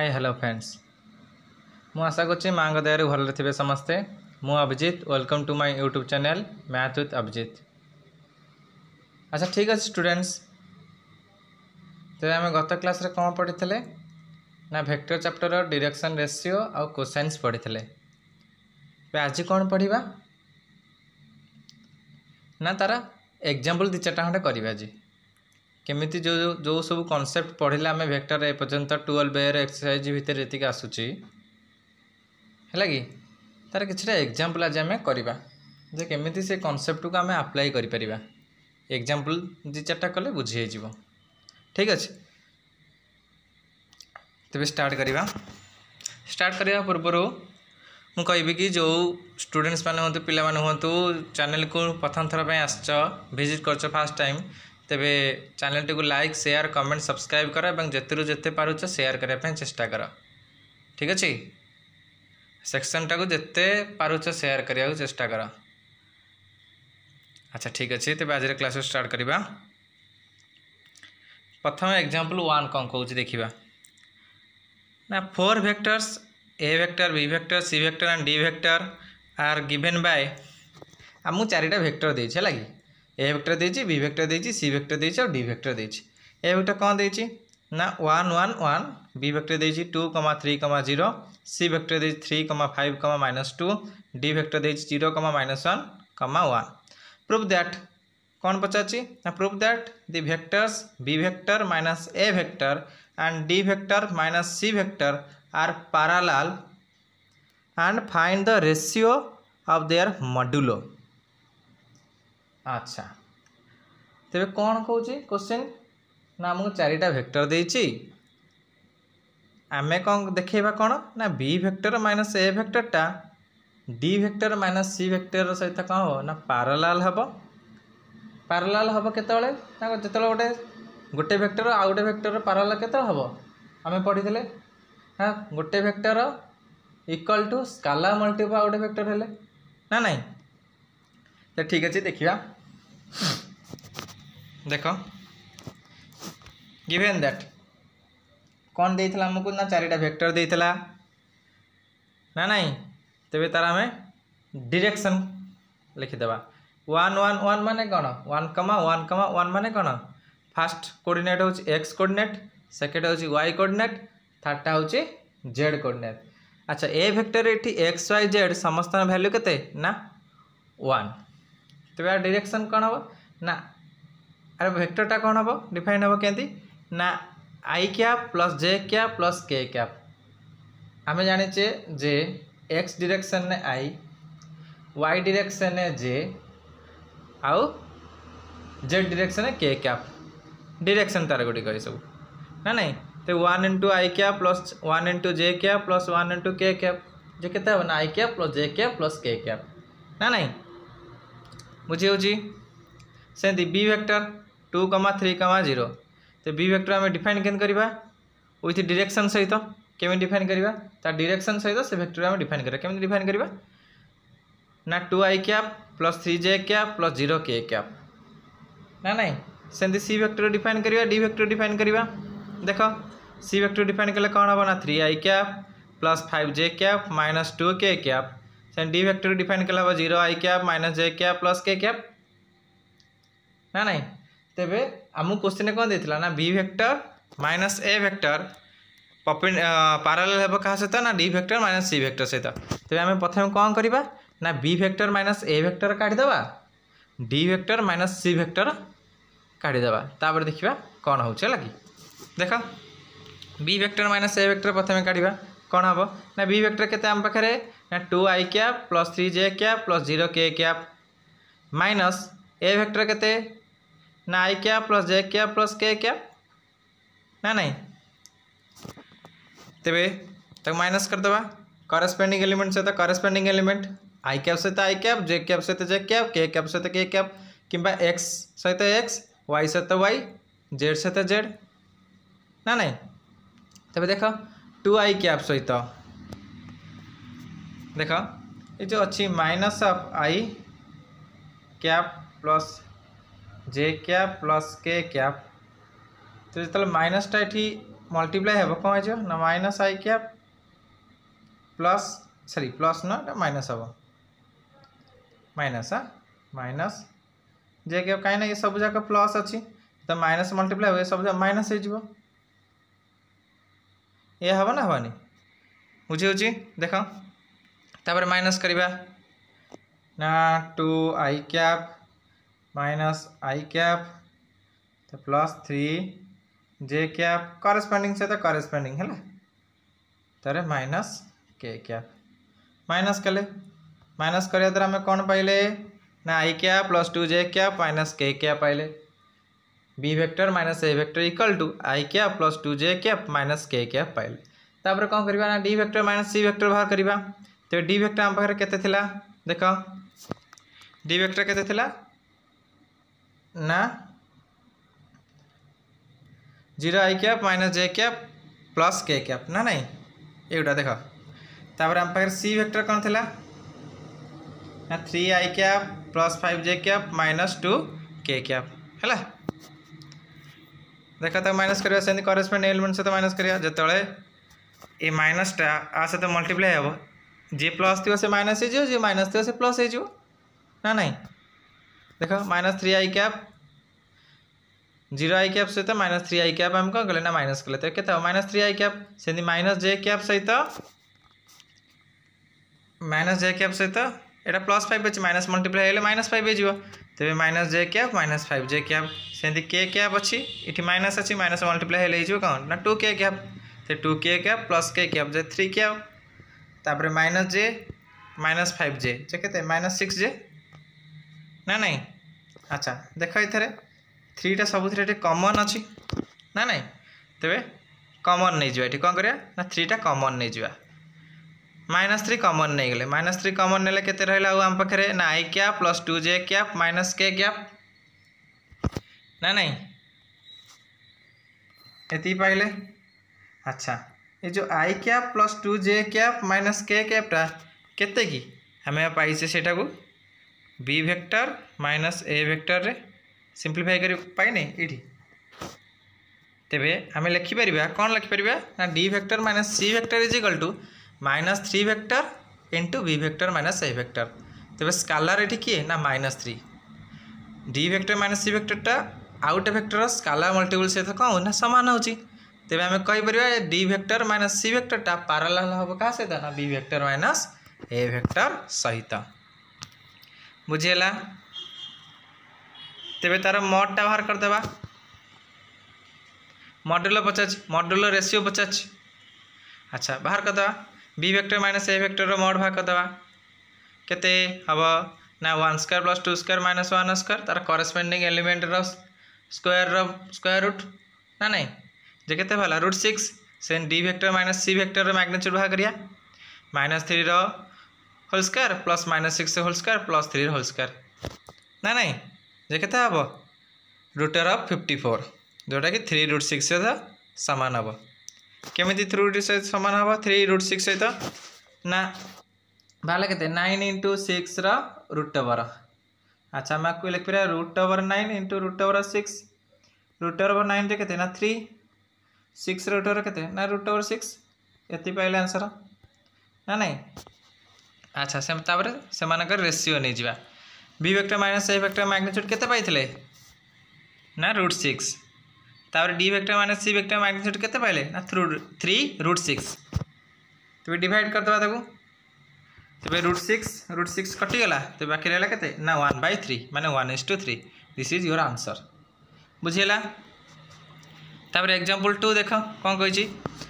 Hi hello friends मु आशा करुँच माँ दयार भल थे समस्ते। मु Abhijit welcome to my YouTube channel math with Abhijit. अच्छा ठीक अच्छे स्टूडेंट्स, तो आम गत क्लास रे कौन पढ़ी थे ना वेक्टर चैप्टर डायरेक्शन रेशियो आउ कोसाइन्स पढ़ी थे। आज कौन पढ़ा ना तार एग्जाम्पल दि चार्टा खंडे करवा। आज केमिति जो जो सब कॉन्सेप्ट पढ़िले आम वेक्टर एपर्यंत 12 एयर एक्सरसाइज भितर जी आसूची है कि तार किसी एग्जाम्पल आज आम करवा जे केमिति से कॉन्सेप्ट को आम अप्लाई करिपरिबा। एग्जाम्पल दि चार्टा कले बुझी हो। ठीक अच्छे, तेज स्टार्ट करवा। स्टार्ट करने पूर्वर मु कहि कि जो स्टूडेंट्स मैंने हूँ पिला हूँ चैनल को प्रथम थर पर आस विजिट कर फास्ट टाइम, तेबे चैनल टी को लाइक शेयर कमेंट सब्सक्राइब कर और जिते जिते पारुच शेयर करने चेष्टा कर। ठीक अच्छे, सेक्शन टाक जिते पारुच शेयर करने को चेष्टा कर। अच्छा ठीक अच्छे, तेज आज क्लास स्टार्ट करवा। प्रथम एग्जाम्पल 1 कौन कौन देखा ना 4 vectors A vector B vector C vector and D vector are given by आमको 4टा वेक्टर देछि है कि ए वेक्टर देछि बी वेक्टर देछि सी वेक्टर देछि और डी वेक्टर देछि। ए वेक्टर कौन देछि ना 1 1 1, बी वेक्टर देछि 2 3 0, सी वेक्टर देछि 3 5 -2, डी वेक्टर देछि 0 -1 1। प्रूफ दैट कौन पचाछि ना proof that the vectors B vector minus A vector and D vector minus C vector are parallel and find the ratio of their modulo। अच्छा तेरे कौन कौन क्वेश्चन ना आमको 4टा वेक्टर देछि आमे कौन देखा कौन ना बी वेक्टर माइनस ए वेक्टर टा D vector minus C vector सहित कौन हो ना पैरेलल हम। पैरेलल हम केतले ना जिते गोटे वेक्टर आउ गोटे वेक्टर पैरेलल केतले हम आमे पढ़ी थे हाँ गोटे vector equal to scalar multiple गोटे वेक्टर हेले ना नहीं। तो ठीक अच्छे देखिए देख गिवेन दैट कौन देइथला हमको ना 4टा वेक्टर देइथला ना नहीं। तेबे तार आमे डायरेक्शन लिखिदेबा 1 1 1 माने कौन 1 1 1 माने कौन फास्ट कोऑर्डिनेट होची एक्स कोऑर्डिनेट, सेकंड होची वाई कोऑर्डिनेट, थर्डटा हूँ जेड कोऑर्डिनेट। अच्छा ए वेक्टर ये एक्स वाई जेड समस्त वैल्यू केते ना 1। तेज डायरेक्शन कौन हम ना अरे वेक्टरटा कौन हम डिफाइन हम केंती ना आई कैप प्लस जे कैप प्लस के कैप। आम जाचे जे एक्स डायरेक्शन ने आई, वाई डायरेक्शन ने जे आउ जेड डायरेक्शन ने के कैप। डायरेक्शन तार गोटी कर सब ना नहीं। तो 1 इंटू आई कैप प्लस 1 इंटू जे कैप प्लस 1 इंटू के कैप जे के ना आई कैप प्लस जे कैप प्लस के कैप ना नहीं। बुझी होची से बी वेक्टर 2 3 0। तो बी वेक्टर आम डिफाइन केन करवा विथ डायरेक्शन सहित केमी डिफाइन करवा तार डायरेक्शन सहित से वेक्टर आम डिफाइन करा केमी डिफाइन करवा ना 2 i cap plus 3 j cap plus 0 के कैप ना नहीं। से सी वेक्टर डिफाइन करवा डी वेक्टर डिफाइन करवा। देख सी वेक्टर डिफाइन कले कौन हम ना 3 आई cap plus 5 j cap minus 2 के कैप। से डी वेक्टर डिफाइन कले 0 आई कैप माइनस जे कैप प्लस के कैप ना नहीं। तेबे आमको क्वेश्चन कौन देथिला ना बी वेक्टर माइनस ए वेक्टर पैरेलल हम क्या सहित ना D vector minus C vector सहित। तेबे आम प्रथम कौन करवा ना बी वेक्टर माइनस ए vector काढ़ीदेवा, D vector minus C vector काढ़ीदेवा, तापर देखिबा कौन होउछ लगी। देख बी वेक्टर माइनस ए वेक्टर प्रथम काढ़ा कौन हम ना बी वेक्टर केते आम पाखे ना 2 i cap plus 3 j cap plus 0 के कैप माइनस ए वेक्टर केते ना आई कैप प्लस जे कैप प्लस के कैप ना नहीं। तेबे तक माइनस करदेवा करस्पेंडिंग एलिमेंट सहित करस्पेंडिंग एलिमेंट आई कैप सहित आई कैप जे कैप सहित जे कैप के कैप सहित के कैप किंबा एक्स सहित एक्स वाई सहित वाई जेड सहित जेड ना नहीं। तब देख 2 आई कैप सहित देख ये जो अच्छी minus of I cap plus J cap plus k cap तो जो माइनसटा ये मल्टीप्लाई हे कौन हो ना माइनस आई कैप प्लस सॉरी प्लस ना माइनस हम माइनस माइनस जे कैप कहीं ये सब जाक प्लस अच्छी तो माइनस मल्टीप्लाई हुए सब माइनस हो ये हम ना हेनी बुझे देख तापर माइनस करवा ना 2 i cap minus I cap तो प्लस 3 जे कैप करेस्पॉन्डिंग से तो करेस्पॉन्डिंग है तारे माइनस के कैप माइनस कले माइनस करने द्वारा आम कौन पाइले ना आई कैप प्लस 2 जे कैप माइनस के कैप पाइले B vector minus A vector equal to I cap plus 2 J cap minus के कैप पाइले तापर कौन करवा ना डी वेक्टर माइनस सी वेक्टर बाहर करवा तो डी वेक्टर आम पाखे केते थिला देख डी वेक्टर केते थिला ना 0 आई कैप माइनस जे कैप प्लस के कैप ना नहीं एटा देख तापर आम पाखे सी वेक्टर कौन थिला ना 3 आई cap plus 5 j cap minus 2 के कैप है देखा तो माइनस करवा से करेस्पॉन्ड एलिमेंट से तो माइनस करिया जतले ए माइनसटा आ सहित मल्टीप्लाई हे जे प्लस थी से माइनस हो जे माइनस थी से प्लस हो ना नहीं देख माइनस 3 आई कैप 0 आई कैप सहित माइनस 3 आई कैप आम कौन कले ना माइनस कले तो के माइनस 3 आई कैप से माइनस जे कैप सहित एटा प्लस 5 अच्छे माइनस मल्टीप्लाई हेल्ले माइनस 5 हो तेज माइनस जे कैप माइनस 5 जे कैप से के कैप अच्छी ये माइनस अच्छी माइनस मल्टीप्लाई हेल्ले कौन ना 2 के कैप तो 2 के कैप प्लस के कैप जे 3 कैप तापर माइनस जे माइनस 5 जे के माइनस 6 जे ना नहीं अच्छा देख ये 3टा सब कमन अच्छी ना नहीं तेरे कमन नहीं जाए कौन करिया ना 3टा कमन नहीं जावा माइनस 3 कमन नहीं गले माइनस 3 कमन ने केते रहला आम पाखे ना आई कैप प्लस 2 जे कैप माइनस के कैप ना नहीं ये पाइले अच्छा ये जो i cap plus 2 J cap minus k कैपटा केते की हमें पाइसे सेटा को बी वेक्टर माइनस ए वेक्टर रे सिंप्लीफाई कर पाइने ये तेबे आम लिखिपर कौन लिखिपर ना D vector minus C vector is equal to minus 3 vector into b vector minus A vector तेरे स्कालार ये किए ना माइनस 3 डी वेक्टर माइनस सी वेक्टरटा आउट वेक्टर स्कालार मल्टीपल सहित कौन ना सामान हो तेरे आम कहीपर डी वेक्टर माइनस सी वेक्टरटा पैरेलल हम क्या सहित ना बी वेक्टर माइनस ए वेक्टर सहित बुझीगला तेरे तार मडटा बाहर करदे मॉड्यूलो पचार मॉड्यूलो रेशियो पचार अच्छा बाहर करदे बी वेक्टर माइनस ए वेक्टर मड बाहर करदे केते हम ना 1 square plus 2 square minus 1 square तार करेस्पॉन्डिंग एलिमेंट स्क्वायर रूट ना नहीं जे केते भला रूट 6 से डी वेक्टर माइनस सी वेक्टर मैग्नीट्यूड बाहर करिया minus 3 whole square plus minus 6 whole square plus 3 whole square ना नहीं जे केते हम रूटर ऑफ 54 जोटा कि 3 रूट 6 सहित सामान हम केमी 3 रूट सहित सामान हम 3 रूट 6 सहित ना बाहर के 9 इंटू 6 रूट ओवर अच्छा आम आपको लिख पार root over 9 into root over 6 root over 9 रे के ना 3 6 रूट ओवर के ना रूट ओवर 6 ये पाइले आंसर ना नहीं अच्छा से रेशियो नहीं जावा बी वेक्टर माइनस ए वेक्टर मैग्नीट्यूड केते पाइथिले ना रूट 6 तापर डी वेक्टर माइनस सी वेक्टर मैग्नीट्यूड केते पाइले ना 3 रूट 6 तो डिवाइड कर दबा तेरे रूट 6 कटिगला तो बाकी रहा केते ना 1/3 माने 1:3 दिस इज योर आंसर बुझीगला तापर एग्जांपल 2 देख कौन कही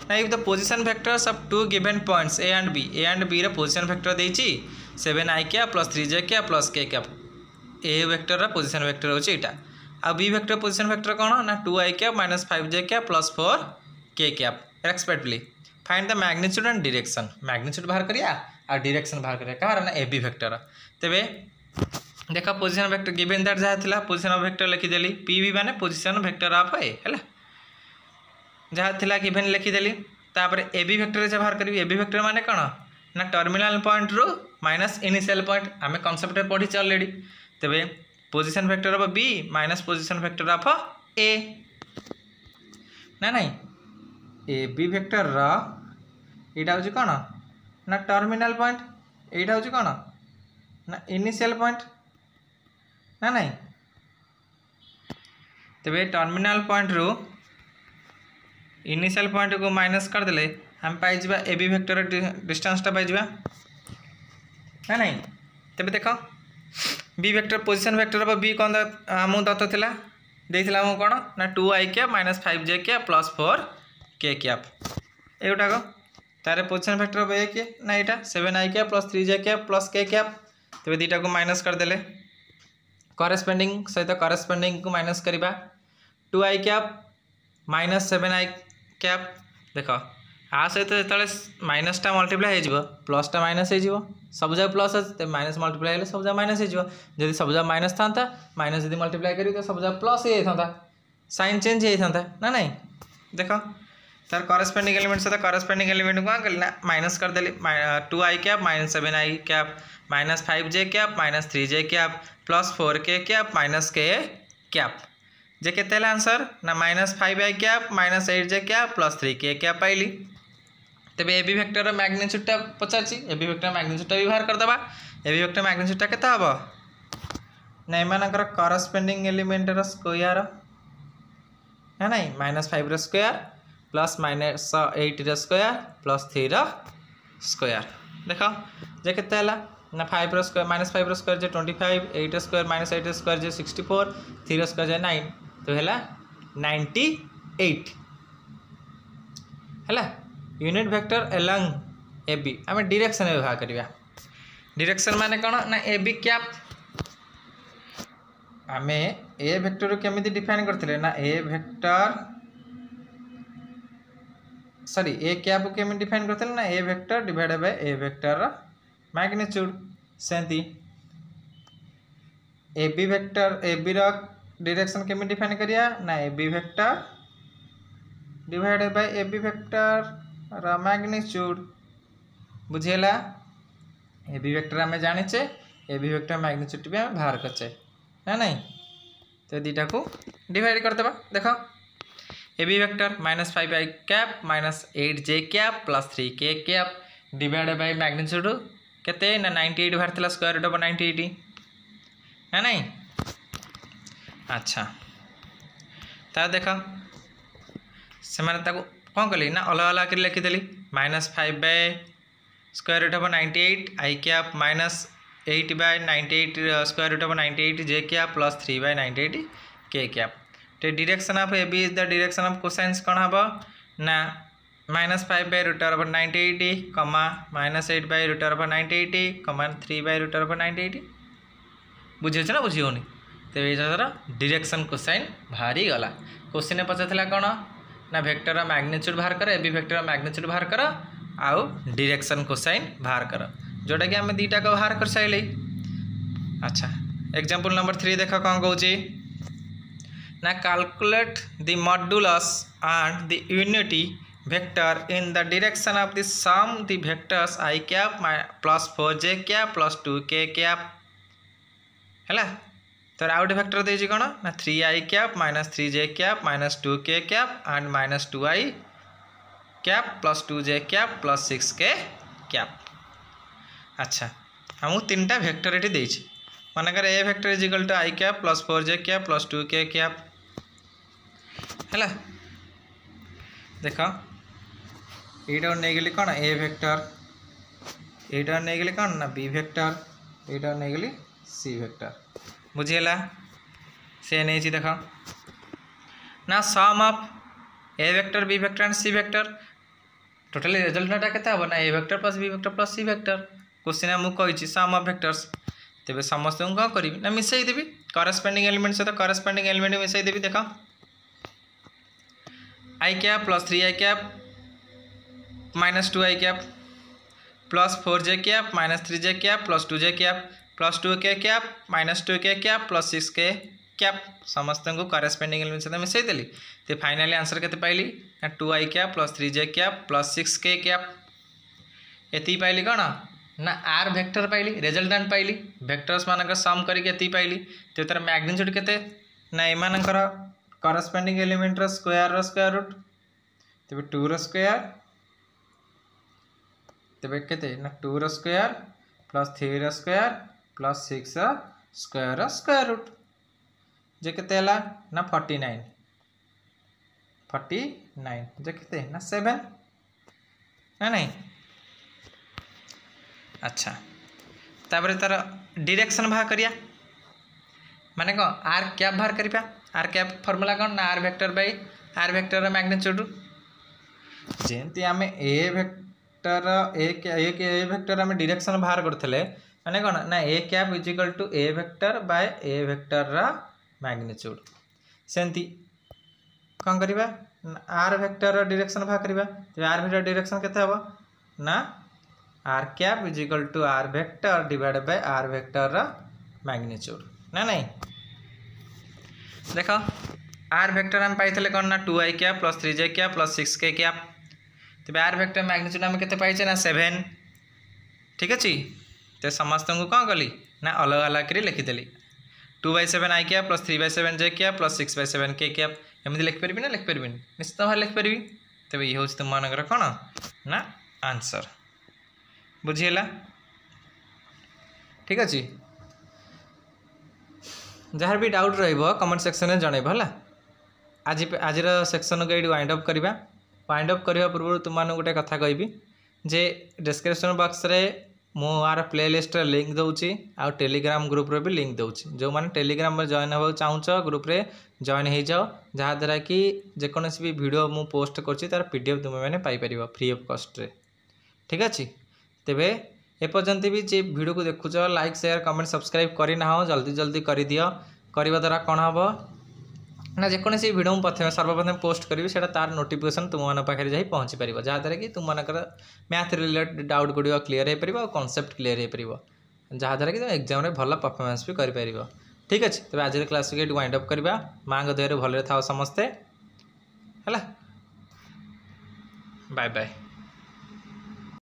ना if the position vectors of 2 given points A and B रे पोजिशन वेक्टर देछि 7 i cap plus 3 j cap plus k cap A vector position vector होछि एटा आ बी वेक्टर पोजिशन वेक्टर कौन ना 2 i cap minus 5 j cap plus 4 k cap respectively find the magnitude and direction magnitude बाहर करिया और direction बाहर करिया कहार ना ए बी वेक्टर तेबे देखा पोजिशन वेक्टर गिवन दैट जहाँ थिला पोजिशन ऑफ वेक्टर लिखिदेली पी भी माने पोजिशन वेक्टर ऑफ ए है जहाँ थिला गिवन लिखिदेली तापर ए बी वेक्टर जब बाहर करी ए बी वेक्टर माने कौन ना टर्मिनाल पॉइंट रू माइनस इनिशियल पॉइंट आम कनसेप्ट पढ़ी अलरेडी तेबे position vector of B minus position vector of A ना नहीं ए बी वेक्टर एटा हूँ कौन ना टर्मिनाल पॉइंट एटा हूँ कौन ना इनिशियल पॉइंट ना नहीं तेरे टर्मिनाल पॉइंट रू इनिशियल पॉइंट को माइनस करदे हम पाइबा ए बी वेक्टर डिस्टेंसटा पाइबा ना नहीं तेरे देख B vector position vector of B कौन आमको दत्त थिला देइथिला आमको कौन ना 2i cap minus 5j cap plus 4k cap एगुटाक तार पोजिशन वेक्टर ऑफ ए के ना यहाँ 7i cap plus 3j cap plus k cap तेरे दुईटा को माइनस करदे करेस्पेंडिंग सहित करेस्पेंडिंग को माइनस करवा 2i cap minus 7i cap देख आ सहित जो माइनसटा मल्टीप्लाई हो प्लसटा माइनस हो सब जगह प्लस अच्छे माइनस मल्टीप्लाई हेल्ले सब जगह माइनस हो सब जगह माइनस था माइनस जब मल्टीप्लाई करी तो सब जगह प्लस हो जाता साइन चेंज होता ना नहीं देख तार करेस्पेंडिंग एलिमेंट सहित करेस्पेंडिंग एलिमेंट कौन कली ना माइनस करदेली 2i cap minus 7i cap minus 5j cap minus 3j cap plus 4k cap minus k cap जे के आंसर ना minus 5i cap minus 8j cap plus 3k cap पाइली तेरे ए बी वेक्टर मैग्नीट्यूडटा पचार A B vector मैग्नीट्यूडटा भी बाहर करदे ए बी वेक्टर मैग्नीट्यूडटा केते हबो ना एमानकर करस्पेंडिंग एलिमेंट स्क्वायर है नहीं minus 5 square plus minus 8 square plus 3 square देख जे केते ना 5 स्क्वायर माइनस 5 स्क्वायर जे 25 8 स्क्वायर माइनस 8 स्क्वायर जे 64 3 स्क्वायर जे 9 तो है 98 है unit vector along a b आम डायरेक्शन व्यवहार करवा डायरेक्शन माने कौन ना ए बी कैप आम ए वेक्टर केमी डिफाइन करते ना A vector sorry A cap केमी डिफाइन करते ना A vector divide by A vector magnitude सेंती A B vector A B direction केमी डिफाइन करिया ना A B vector divide by A B vector magnitude बुझेला ए बी वेक्टर आम जाचे ए बी वेक्टर मैग्नीट्यूड भी आम बाहर करचे ना नहीं तो दुईटा को डिवाइड करदे देख a B vector minus 5i cap minus 8j cap plus 3k cap divide by magnitude केते ना 98 बाहर थिला स्क्वायर रूट ऑफ 98 ना नहीं अच्छा ता देख से माने कौन कली ना अलग अलग कर लिखिदेली minus 5 by square root of 98 i cap minus 8 by 98 square root of 98 j cap plus 3 by 98 k cap तो direction of A B is the direction of cosines कौन हम ना minus 5 by root of 98 comma minus 8 by root of 98 कमा 3 by root of 98 बुझे ना बुझी होनी तो ये डायरेक्शन कोसाइन बाहरी गला क्वेश्चन पचार कौन ना वेक्टर मैग्नीट्यूड बाहर कर ए बी वेक्टर मैग्नीट्यूड बाहर कर आउ डायरेक्शन कोसाइन बाहर कर जोटा कि आम दुईटा को बाहर कर सारे अच्छा एग्जांपल नंबर 3 देख कौन कौच ना calculate the modulus and the unity vector in the direction of the sum the vectors i cap plus 4j cap plus 2k cap है तो आउ गोटे वेक्टर देती कौन ना 3i cap minus 3j cap minus 2k cap and minus 2i cap plus 2j cap plus 6k cap अच्छा हमको 3टा वेक्टर ये देती मनकर A vector is equal to i cap plus 4j cap plus 2k cap है देख यहाँ नहीं गली कौन ए वेक्टर यहाँ नहीं गली कौन ना बी वेक्टर यहाँ नहीं गली सी वेक्टर बुझेला से नहीं देख ना sum of A vector B vector and C vector totally रिजल्टा केते हम ना A vector plus B vector plus C vector question आमको कही सम ऑफ वेक्टर्स तेरे समस्त कौन करी ना मिसई देवी करेस्पेंडिंग एलिमेंट सहित करेस्पेंडिंग एलिमेंट मिसई देवी देख i cap plus 3i cap minus 2i cap plus 4j cap minus 3j cap plus 2j cap plus 2k cap minus 2k cap plus 6k cap समस्त को करेस्पेंडिंग एलिमेंट सहित मिसई देली तो finally answer केते पाइली ना 2i cap plus 3j cap plus 6k cap एति पाइली कौन ना आर वेक्टर पाइली रिजल्टेंट पाइली वेक्टर्स मानकर सम करके पाइली तो तार मैग्नीट्यूड केते ना एमानकर करेस्पेंडिंग एलिमेंट स्क्वायर रूट तेबे 2 रो स्क्वायर तेबे केते ना 2 रो स्क्वायर प्लस 3 रो स्क्वायर प्लस 6 रो स्क्वायर रूट जे केते हला ना 49 जे केते ना 7 ना नहीं। अच्छा तापर तार डायरेक्शन बाहर करिया माने को आर कैप बाहर करिया आर कैप फार्मूला कोन ना R vector by are vector रो मैग्नीट्यूड जेंती आमे ए वेक्टर आमे डायरेक्शन बाहर करथले माने कोन ना A cap is equal to A vector by A vector रो मैग्नीट्यूड सेंती कोन करिबा आर वेक्टर रो डायरेक्शन बाहर करिबा तो आर वेक्टर डायरेक्शन केते हबो ना r cap is equal to r vector divided by are vector रो मैग्नीट्यूड ना नहीं। देखो आर वेक्टर हम पाइथले कोन ना 2i cap plus 3j cap plus 6k cap तबे आर वेक्टर मैग्नीट्यूड हम केते पाइछे ना 7 ठीक अछि। ते समस्त को कोन कली ना अलग अलग करी लिखि देली 2/7i cap plus 3/7j cap plus 6/7k cap एमि लिख परबी ना लिख परबी निश्चित भाव लिख परबी तबे ई होछ तुम मानकर कोन ना आंसर बुझिएला ठीक अछि। जहाँ भी डाउट रहिबो कमेंट सेक्शन में जणैबो हला। आज सेक्शन को ये वाइंड अप करवा वाइंड अप करने पूर्व तुम गोटे कथा कहबी जे डिस्क्रिप्शन बॉक्स रे मु आर प्लेलिस्ट लिंक दूची आ टेलीग्राम ग्रुप रे भी लिंक दूची जो मैंने टेलीग्राम में जॉइन होगा चाहूच ग्रुप रे जॉइन हो जाओ जहाँद्वारा कि जेकोसी भी वीडियो मु पोस्ट कर तार पीडीएफ तुम मैंने पाइपर फ्री ऑफ कॉस्ट रे ठीक अच्छे। तेबे एपर्यंत भी जे वीडियो को देखुच लाइक शेयर कमेंट सब्सक्राइब करना हो जल्दी जल्दी कर दियो करने द्वारा कौन हम ना जेकोसी वीडियो प्रथम सर्वप्रथम पोस्ट करी से तार नोटिफिकेशन तुम मन पाखे जा पहुँची पार जहाँद्वारा कि तुम मनकर मैथ रिलेटेड डाउट गुड़ क्लीयर हो पार कॉन्सेप्ट क्लीयर हो पार जहाँद्वारा कि तुम एग्जाम रे भल परफॉर्मेंस भी कर पार ठीक अच्छे। तेज आज क्लास को वाइंड अप करवा माँ देह भले था समस्ते है बाय बाय।